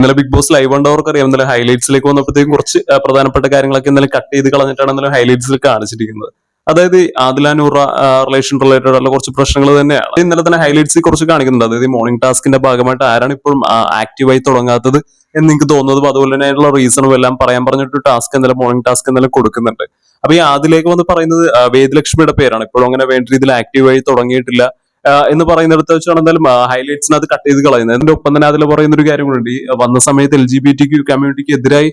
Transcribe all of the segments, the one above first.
ഇന്നലെ big boss live കണ്ടവർക്ക് അറിയാം, ഇന്നലെ ഹൈലൈറ്റ്സിലേക്ക് വന്നപ്പോഴത്തേക്കും കുറച്ച് പ്രധാനപ്പെട്ട കാര്യങ്ങളൊക്കെ ഇന്നലെ കട്ട് ചെയ്ത് കളഞ്ഞിട്ടാണ് ഇന്നലെ ഹൈലൈറ്റ്സിൽ കാണിച്ചിരിക്കുന്നത്. അതായത് ആദില നൂറ റിലേഷൻ റിലേറ്റഡ് ആയിട്ടുള്ള കുറച്ച് പ്രശ്നങ്ങൾ തന്നെയാണ് ഇന്നലെ തന്നെ ഹൈലൈറ്റ്സിൽ കുറച്ച് കാണിക്കുന്നുണ്ട്. അതായത് മോർണിംഗ് ടാസ്കിന്റെ ഭാഗമായിട്ട് ആരാണ് ഇപ്പോഴും ആക്റ്റീവായി തുടങ്ങാത്തത് എന്ന് നിങ്ങൾക്ക് തോന്നുന്നതും അതുപോലെ തന്നെ അതിനുള്ള റീസണും എല്ലാം പറയാൻ പറഞ്ഞിട്ട് ടാസ്ക് ഇന്നലെ മോർണിംഗ് ടാസ്ക് ഇന്നലെ കൊടുക്കുന്നുണ്ട്. അപ്പൊ ഈ ആദിലേക്ക് വന്ന് പറയുന്നത് വേദലക്ഷ്മിയുടെ പേരാണ്. ഇപ്പോഴും അങ്ങനെ വേണ്ട രീതിയിൽ ആക്റ്റീവായി തുടങ്ങിയിട്ടില്ല എന്ന് പറയുന്നിടത്ത് വെച്ചാണ് എന്തായാലും ഹൈലൈറ്റ്സിനകത്ത് കട്ട് ചെയ്ത് കളയുന്നത്. അതിന്റെ ഒപ്പം തന്നെ അതിൽ പറയുന്ന ഒരു കാര്യം കൂടി, ഈ വന്ന സമയത്ത് LGBT കമ്മ്യൂണിറ്റിക്ക് എതിരായി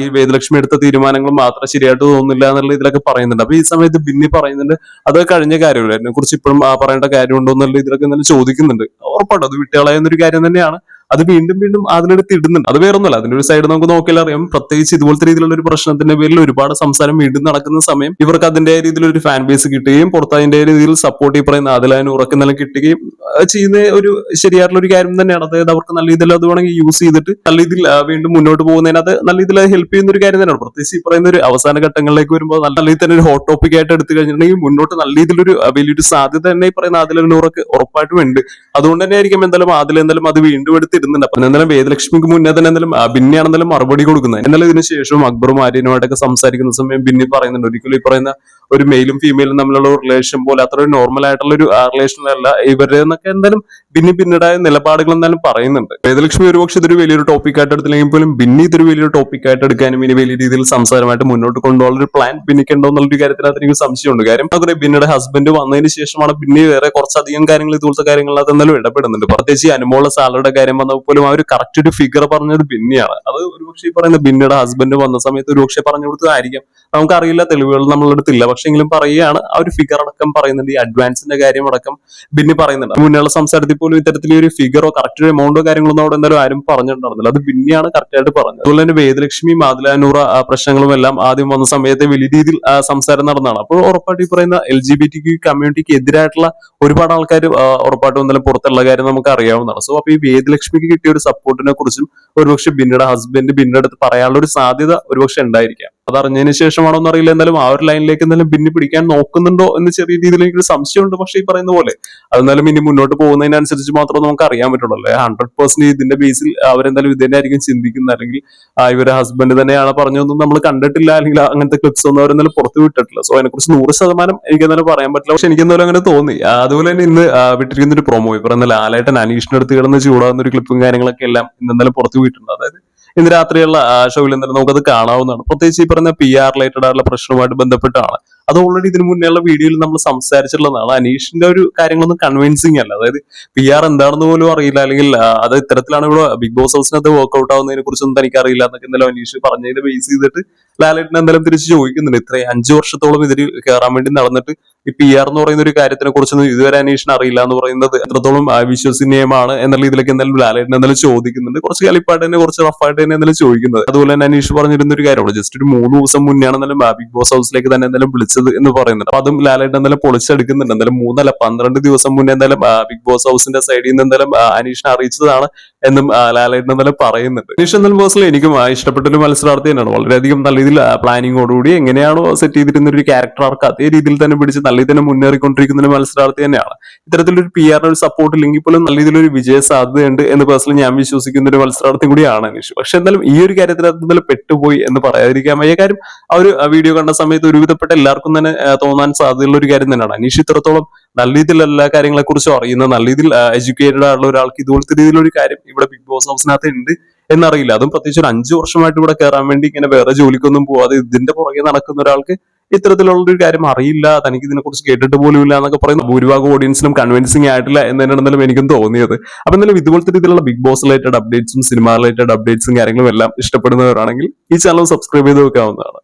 ഈ വേദലക്ഷ്മി എടുത്ത തീരുമാനങ്ങൾ മാത്രം ശരിയായിട്ട് തോന്നുന്നില്ല എന്നുള്ള ഇതിലൊക്കെ പറയുന്നുണ്ട്. അപ്പൊ ഈ സമയത്ത് ബിന്നി പറയുന്നുണ്ട് അത് കഴിഞ്ഞ കാര്യമല്ല, അതിനെ കുറിച്ച് ഇപ്പോഴും പറയേണ്ട കാര്യമുണ്ടോ എന്നുള്ള ഇതിലൊക്കെ എന്തായാലും ചോദിക്കുന്നുണ്ട്. ഉറപ്പായിട്ടും അത് വിട്ടുകളയുന്ന ഒരു കാര്യം തന്നെയാണ്. അത് വീണ്ടും വീണ്ടും അതിലെടുത്ത് ഇടുന്നുണ്ട്. അത് വേറൊന്നുമല്ല, അതിന്റെ ഒരു സൈഡ് നമുക്ക് നോക്കിയാൽ അറിയാം. പ്രത്യേകിച്ച് ഇതുപോലത്തെ രീതിയിലുള്ള ഒരു പ്രശ്നത്തിന്റെ പേരിൽ ഒരുപാട് സംസാരം വീണ്ടും നടക്കുന്ന സമയം ഇവർക്ക് അതിന്റെ രീതിയിലൊരു ഫാൻ ബേസ് കിട്ടുകയും പുറത്ത് അതിന്റെ രീതിയിൽ സപ്പോർട്ട് ഈ പറയുന്ന അതിലാൻ ഉറക്കുന്ന കിട്ടുകയും ചെയ്യുന്ന ഒരു ശരിയായിട്ടുള്ള ഒരു കാര്യം തന്നെയാണ്. അതായത് അവർക്ക് നല്ല രീതിയിൽ അത് വേണമെങ്കിൽ യൂസ് ചെയ്തിട്ട് നല്ല രീതിയിൽ വീണ്ടും മുന്നോട്ട് പോകുന്നതിന് അത് നല്ല രീതിയിൽ ഹെൽപ്പ് ചെയ്യുന്ന ഒരു കാര്യം തന്നെയാണ്. പ്രത്യേകിച്ച് ഈ പറയുന്ന ഒരു അവസാന ഘട്ടങ്ങളിലേക്ക് വരുമ്പോൾ നല്ല രീതിയിൽ തന്നെ ഒരു ഹോട്ട് ടോപ്പിക് ആയിട്ട് എടുത്തു കഴിഞ്ഞിട്ടുണ്ടെങ്കിൽ മുന്നോട്ട് നല്ല രീതിയിലൊരു വലിയൊരു സാധ്യത തന്നെ ഈ പറയുന്ന അതിലൂറൊക്കെ ഉറപ്പായിട്ടും ഉണ്ട്. അതുകൊണ്ട് തന്നെ ആയിരിക്കും എന്തായാലും എന്തായാലും അത് വീണ്ടും എടുത്തിരുന്നുണ്ട്. അപ്പൊ എന്തായാലും വേദലക്ഷ്മിക്ക് മുന്നേ തന്നെ എന്തായാലും ബിന്നിയാണെന്നാലും മറുപടി കൊടുക്കുന്നത്. എന്നാലും ഇതിനു ശേഷം അക്ബറും ആര്യനുമായിട്ടൊക്കെ സംസാരിക്കുന്ന സമയം ബിന്നി പറയുന്നുണ്ട് ഒരിക്കലും ഈ പറയുന്ന ഒരു മെയിലും ഫീമെയിലും തമ്മിലുള്ള റിലേഷൻ പോലെ അത്ര ഒരു നോർമൽ ആയിട്ടുള്ള ഒരു റിലേഷൻ അല്ല ഇവരുടെ എന്നൊക്കെ എന്തായാലും പിന്നീടായ നിലപാടുകൾ എന്തായാലും പറയുന്നുണ്ട്. വേദലക്ഷ്മി ഒരുപക്ഷെ ഇതൊരു വലിയൊരു ടോപ്പിക് ആയിട്ട് എടുത്തില്ലെങ്കിൽ പോലും ബിന്നി ഇതൊരു വലിയൊരു ടോപ്പിക് ആയിട്ട് എടുക്കാനും ഇനി വലിയ രീതിയിൽ സംസാരമായിട്ട് മുന്നോട്ട് കൊണ്ടുപോകാനുള്ള ഒരു പ്ലാൻ ബിന്നിക്കുണ്ടോ എന്നുള്ളൊരു കാര്യത്തിനകത്ത് എനിക്ക് സംശയമുണ്ട്. കാര്യം അതുപോലെ ബിന്നിയുടെ ഹസ്ബൻഡ് വന്നതിന് ശേഷമാണ് ബിന്നി വേറെ കുറച്ചധികം കാര്യങ്ങൾ ഇതുപോലത്തെ കാര്യങ്ങളത് എന്തായാലും ഇടപെടുന്നുണ്ട്. പ്രത്യേകിച്ച് അനുമോളുടെ സാലറിയുടെ കാര്യം വന്നപ്പോൾ പോലും ആ ഒരു കറക്റ്റ് ഒരു ഫിഗർ പറഞ്ഞത് ബിന്നിയാണ്. അത് ഒരുപക്ഷെ ഈ പറയുന്ന ബിന്നിയുടെ ഹസ്ബൻഡ് വന്ന സമയത്ത് ഒരുപക്ഷെ പറഞ്ഞു കൊടുത്തതായിരിക്കാം, നമുക്കറിയില്ല, തെളിവുകൾ നമ്മളെടുത്തില്ല. പക്ഷെങ്കിലും പറയുകയാണ് ആ ഒരു ഫിഗർ അടക്കം പറയുന്നുണ്ട്. ഈ അഡ്വാൻസിന്റെ കാര്യം അടക്കം ബിന്നി പറയുന്നുണ്ട്. മുന്നേയുള്ള സംസാരത്തിൽ പോലും ഇത്തരത്തിൽ ഒരു ഫിഗറോ കറക്റ്റ് ഒരു എമൗണ്ടോ കാര്യങ്ങളൊന്നും അവിടെ എന്തായാലും ആരും പറഞ്ഞിട്ടുണ്ടായിരുന്നില്ല. അത് ബിന്നിയാണ് കറക്റ്റ് ആയിട്ട് പറഞ്ഞത്. അതുപോലെ തന്നെ വേദലക്ഷ്മിയും ആദിലാനൂറ പ്രശ്നങ്ങളും എല്ലാം ആദ്യം വന്ന സമയത്ത് വലിയ രീതിയിൽ സംസാരം നടന്നതാണ്. അപ്പോൾ ഉറപ്പായിട്ട് ഈ പറയുന്ന LGBT കമ്മ്യൂണിറ്റിക്ക് എതിരായിട്ടുള്ള ഒരുപാട് ആൾക്കാർ ഉറപ്പായിട്ടും എന്തായാലും പുറത്തുള്ള കാര്യം നമുക്ക് അറിയാവുന്നതാണ്. സോ അപ്പൊ ഈ വേദലക്ഷ്മിക്ക് കിട്ടിയ ഒരു സപ്പോർട്ടിനെ കുറിച്ചും ഒരുപക്ഷെ ബിന്നിയുടെ ഹസ്ബൻഡ് ബിന്നിയുടെ അടുത്ത് പറയാനുള്ള ഒരു സാധ്യത ഒരുപക്ഷെ ഉണ്ടായിരിക്കാം. അത് അറിഞ്ഞതിന് ശേഷമാണോ എന്നറിയില്ല, എന്തായാലും ആ ഒരു ലൈനിലേക്ക് എന്തായാലും ബിന്നി പിടിക്കാൻ നോക്കുന്നുണ്ടോ എന്ന് ചെറിയ രീതിയിൽ എനിക്കൊരു സംശയമുണ്ട്. പക്ഷെ ഈ പറയുന്ന പോലെ അതെന്തായാലും ഇനി മുന്നോട്ട് പോകുന്നതിനനുസരിച്ച് മാത്രമേ നമുക്ക് അറിയാൻ പറ്റുള്ളൂ. 100% ഇതിന്റെ ബേസിൽ അവരെന്തായാലും ഇത് തന്നെ ആയിരിക്കും ചിന്തിക്കുന്നത്. അല്ലെങ്കിൽ ഇവരെ ഹസ്ബൻഡ് തന്നെയാണ് പറഞ്ഞതൊന്നും നമ്മൾ കണ്ടിട്ടില്ല, അല്ലെങ്കിൽ അങ്ങനത്തെ ക്ലിപ്സ് ഒന്നും അവരെന്തായാലും പുറത്ത് വിട്ടിട്ടില്ല. സോ അതിനെക്കുറിച്ച് 100% എനിക്ക് എന്തായാലും പറയാൻ പറ്റില്ല. പക്ഷെ എനിക്ക് എന്തായാലും അങ്ങനെ തോന്നി. അതുപോലെ തന്നെ ഇന്ന് വിട്ടിരിക്കുന്ന ഒരു പ്രൊമോ ഈ പറയുന്ന ലാലേട്ടൻ അനീഷിന്റെ അടുത്ത് കിടന്ന് ചൂടാകുന്ന ഒരു ക്ലിപ്പും കാര്യങ്ങളൊക്കെ എല്ലാം ഇന്ന് എന്തായാലും പുറത്ത് വിട്ടിട്ടുണ്ട്. അതായത് ഇന്ന് രാത്രിയുള്ള ഷോയിൽ എന്തായാലും നമുക്കത് കാണാവുന്നതാണ്. പ്രത്യേകിച്ച് ഈ പറഞ്ഞ PR റിലേറ്റഡ് ആയിട്ടുള്ള പ്രശ്നവുമായിട്ട് ബന്ധപ്പെട്ടാണ്. അത് ഓൾറെഡി ഇതിനു മുന്നേയുള്ള വീഡിയോയിൽ നമ്മൾ സംസാരിച്ചിട്ടുള്ളതാണ്. അനീഷിന്റെ ഒരു കാര്യങ്ങളൊന്നും കൺവിൻസിങ് അല്ല. അതായത് PR എന്താണെന്ന് പോലും അറിയില്ല, അല്ലെങ്കിൽ അത് ഇത്തരത്തിലാണ് ഇവിടെ ബിഗ് ബോസ് ഹൗസിനകത്ത് വർക്ക്ഔട്ട് ആവുന്നതിനെ കുറിച്ചൊന്നും തനിക്കറിയില്ല എന്നൊക്കെ എന്തായാലും അനീഷ് പറഞ്ഞതിന് ബേസ് ചെയ്തിട്ട് ലാലേട്ടൻ എന്തായാലും തിരിച്ച് ചോദിക്കുന്നുണ്ട്. ഇത്രയും 5 വർഷത്തോളം ഇതിൽ കയറാൻ വേണ്ടി നടന്നിട്ട് ഈ PR എന്ന് പറയുന്ന ഒരു കാര്യത്തിനെ കുറിച്ചൊന്നും ഇതുവരെ അനീഷിന് അറിയില്ല എന്ന് പറയുന്നത് എത്രത്തോളം വിശ്വസനീയമാണ് എന്നുള്ള ഇതിലേക്ക് എന്തായാലും ലാലേട്ടൻ എന്തായാലും ചോദിക്കുന്നുണ്ട്. കുറച്ച് കളിപ്പായിട്ട് തന്നെ കുറച്ച് റഫായിട്ട് തന്നെ എന്തായാലും ചോദിക്കുന്നത്. അതുപോലെ തന്നെ അനീഷ് പറഞ്ഞിരുന്ന ഒരു കാര്യമാണ്, ജസ്റ്റ് ഒരു 3 ദിവസം മുന്നെയാണ് എന്തായാലും ബിഗ് ബോസ് ഹൗസിലേക്ക് തന്നെ എന്തായാലും വിളിച്ചത് എന്ന് പറയുന്നുണ്ട്. അപ്പൊ അതും ലാലേട്ടൻ എന്തായാലും പൊളിച്ചെടുക്കുന്നുണ്ട്. എന്തായാലും 3 അല്ല 12 ദിവസം മുന്നേ എന്തായാലും ബിഗ് ബോസ് ഹൗസിന്റെ സൈഡിൽ നിന്ന് എന്തായാലും അനീഷിനെ അറിയിച്ചതാണ് എന്നും ലാലേട്ടൻ എന്തായാലും പറയുന്നുണ്ട്. അനീഷ് എന്തായാലും പേഴ്സണലി എനിക്കും ഇഷ്ടപ്പെട്ട ഒരു മത്സരാർത്ഥി തന്നെയാണ്. വളരെയധികം നല്ല രീതിയിൽ പ്ലാനിങ്ങോടുകൂടി എങ്ങനെയാണോ സെറ്റ് ചെയ്തിരുന്ന ഒരു ക്യാരക്ടർ ആർക്ക് അതേ രീതിയിൽ തന്നെ പിടിച്ച് നല്ല രീതിയിൽ തന്നെ മുന്നേറിക്കൊണ്ടിരിക്കുന്ന ഒരു മത്സരാർത്ഥി തന്നെയാണ്. ഇത്തരത്തിലൊരു PR ഒരു സപ്പോർട്ട് ഇല്ലെങ്കിൽ പോലും നല്ല രീതിയിലൊരു വിജയ സാധ്യതയുണ്ട് എന്ന് പേഴ്സണലി ഞാൻ വിശ്വസിക്കുന്ന ഒരു മത്സരാർത്ഥി കൂടിയാണ് അനീഷ്. പക്ഷെ എന്തായാലും ഈ ഒരു കാര്യത്തിൽ എന്തായാലും പെട്ടുപോയി എന്ന് പറയാതിരിക്കാൻ വയ്യ. കാര്യം ആ ഒരു വീഡിയോ കണ്ട സമയത്ത് ഒരുവിധപ്പെട്ട എല്ലാവർക്കും തന്നെ തോന്നാൻ സാധ്യതയുള്ള ഒരു കാര്യം തന്നെയാണ്. അനീഷ് ഇത്രത്തോളം നല്ല രീതിയിൽ എല്ലാ കാര്യങ്ങളെ കുറിച്ചും അറിയുന്ന, നല്ല രീതിയിൽ എഡ്യൂക്കേറ്റഡ് ആയിട്ടുള്ള ഒരാൾക്ക് ഇതുപോലത്തെ രീതിയിലൊരു കാര്യം ഇവിടെ ബിഗ് ബോസ് ഹൗസിനകത്ത് ഉണ്ട് എന്നറിയില്ല. അതും പ്രത്യേകിച്ച് ഒരു 5 വർഷമായിട്ട് ഇവിടെ കയറാൻ വേണ്ടി ഇങ്ങനെ വേറെ ജോലിക്കൊന്നും പോവാതെ ഇതിന്റെ പുറകെ നടക്കുന്ന ഒരാൾക്ക് ഇത്തരത്തിലുള്ള ഒരു കാര്യം അറിയില്ല, തനിക്ക് ഇതിനെ കുറിച്ച് കേട്ടിട്ട് പോലും ഇല്ല എന്നൊക്കെ പറയുന്ന ഭൂരിഭാഗം ഓഡിയൻസിനും കൺവിൻസിംഗ് ആയിട്ടില്ല എന്ന് തന്നെയാണെന്നാലും എനിക്കും തോന്നിയത്. അപ്പൊ എന്തായാലും ഇതുപോലത്തെ രീതിയിലുള്ള ബിഗ് ബോസ് റിലേറ്റഡ് അപ്ഡേറ്റ്സും സിനിമ റിലേറ്റഡ് അപ്ഡേറ്റ്സും കാര്യങ്ങളും എല്ലാം ഇഷ്ടപ്പെടുന്നവരാണെങ്കിൽ ഈ ചാനൽ സബ്സ്ക്രൈബ് ചെയ്ത് വെക്കാവുന്നതാണ്.